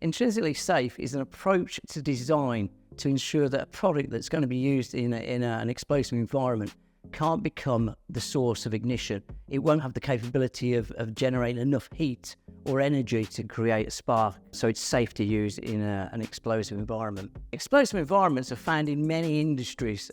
Intrinsically safe is an approach to design to ensure that a product that's going to be used in an explosive environment can't become the source of ignition. It won't have the capability of generating enough heat or energy to create a spark, so it's safe to use in an explosive environment. Explosive environments are found in many industries,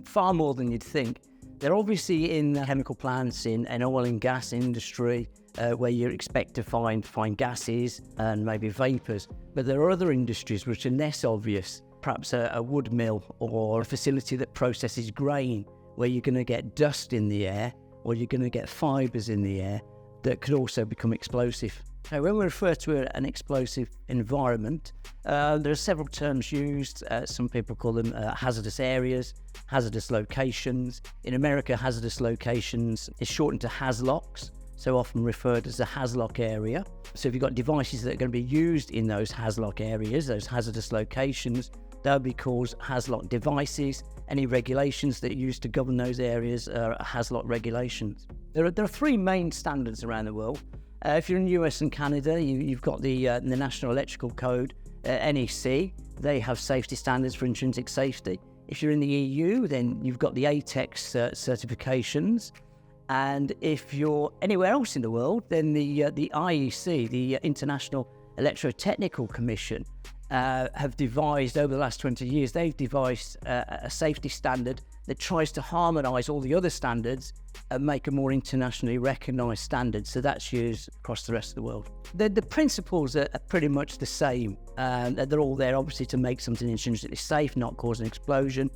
far more than you'd think. They're obviously in chemical plants, in oil and gas industry, where you expect to find gases and maybe vapours. But there are other industries which are less obvious, perhaps a wood mill or a facility that processes grain, where you're going to get dust in the air or you're going to get fibres in the air that could also become explosive. Now, when we refer to an explosive environment, there are several terms used. Some people call them hazardous areas, hazardous locations. In America, hazardous locations is shortened to HAZLOCs, so often referred as a HAZLOC area. So if you've got devices that are going to be used in those HAZLOC areas, those hazardous locations, they'll be called HAZLOC devices. Any regulations that are used to govern those areas are HAZLOC regulations. There are three main standards around the world. If you're in the US and Canada, you've got the National Electrical Code, NEC. They have safety standards for intrinsic safety. If you're in the EU, then you've got the ATEX certifications. And if you're anywhere else in the world, then the IEC, the International Electrotechnical Commission, have devised, over the last 20 years, they've devised a safety standard that tries to harmonise all the other standards and make a more internationally recognised standard. So that's used across the rest of the world. The principles are pretty much the same. They're all there, obviously, to make something intrinsically safe, not cause an explosion.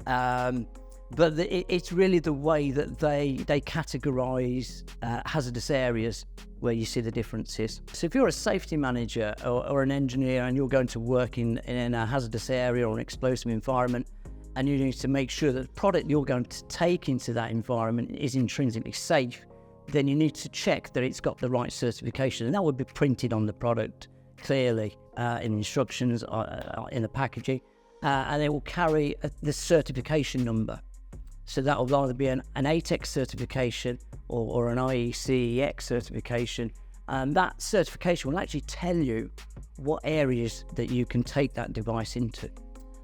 But it's really the way that they categorise hazardous areas where you see the differences. So if you're a safety manager or an engineer and you're going to work in a hazardous area or an explosive environment, and you need to make sure that the product you're going to take into that environment is intrinsically safe, then you need to check that it's got the right certification. And that would be printed on the product clearly in instructions, in the packaging, and it will carry the certification number. So that will either be an ATEX certification or an IECEX certification. And that certification will actually tell you what areas that you can take that device into.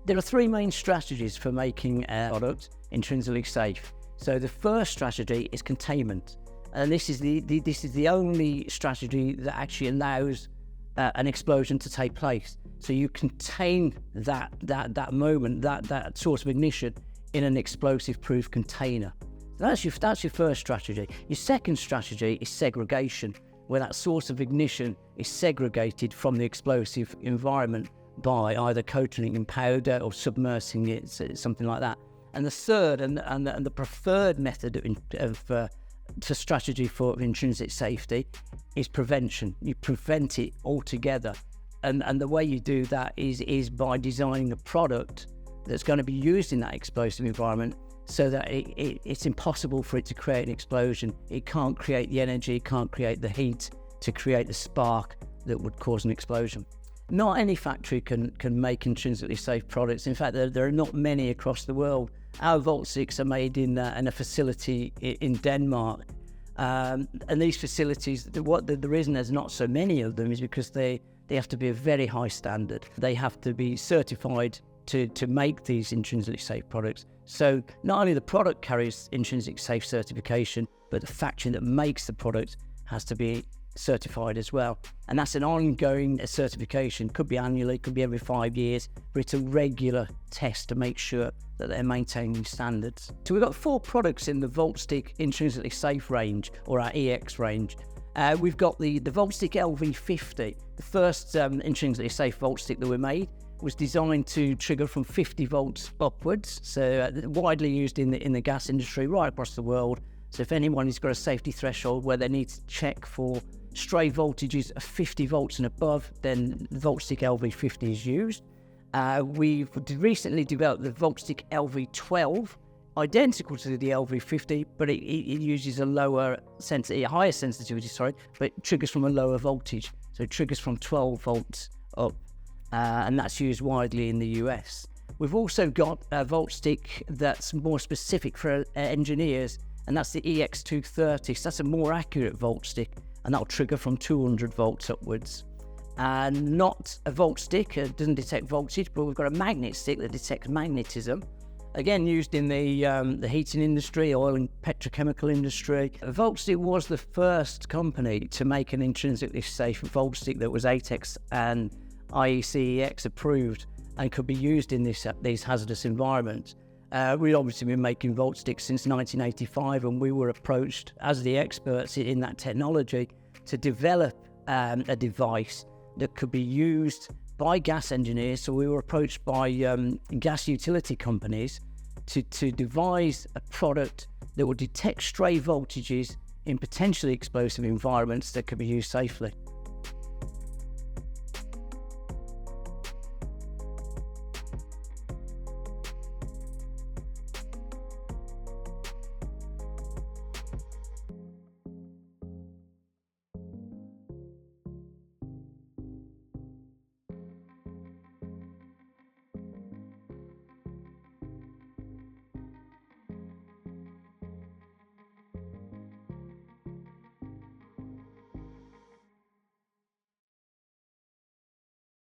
There are three main strategies for making a product intrinsically safe. So the first strategy is containment. And this is the only strategy that actually allows an explosion to take place. So you contain that moment, that source of ignition, in an explosive-proof container. That's your first strategy. Your second strategy is segregation, where that source of ignition is segregated from the explosive environment by either coating it in powder or submersing it, something like that. And the third and the preferred method of strategy for intrinsic safety is prevention. You prevent it altogether, and the way you do that is by designing a product that's going to be used in that explosive environment so that it's impossible for it to create an explosion. It can't create the energy, it can't create the heat to create the spark that would cause an explosion. Not any factory can make intrinsically safe products. In fact, there are not many across the world. Our VoltStics are made in a facility in Denmark. And these facilities, the reason there's not so many of them is because they have to be a very high standard. They have to be certified to make these intrinsically safe products. So not only the product carries intrinsic safe certification, but the factory that makes the product has to be certified as well. And that's an ongoing certification, could be annually, could be every 5 years, but it's a regular test to make sure that they're maintaining standards. So we've got 4 products in the VoltStick intrinsically safe range, or our EX range. We've got the VoltStick LV50, the first intrinsically safe VoltStick that we made. Was designed to trigger from 50 volts upwards, so widely used in the gas industry right across the world. So if anyone has got a safety threshold where they need to check for stray voltages of 50 volts and above, then the VoltStick LV50 is used. We've recently developed the VoltStick LV12, identical to the LV50, but it uses a higher sensitivity, but it triggers from a lower voltage. So it triggers from 12 volts up. And that's used widely in the US. We've also got a VoltStick that's more specific for engineers, and that's the EX230. So that's a more accurate VoltStick, and that'll trigger from 200 volts upwards. and not a volt stick. It doesn't detect voltage, but we've got a magnet stick that detects magnetism. Again, used in the heating industry, oil and petrochemical industry. Volt stick was the first company to make an intrinsically safe volt stick that was ATEX and IECEX approved and could be used in these hazardous environments. We've obviously been making volt sticks since 1985, and we were approached as the experts in that technology to develop a device that could be used by gas engineers. So we were approached by gas utility companies to devise a product that would detect stray voltages in potentially explosive environments that could be used safely.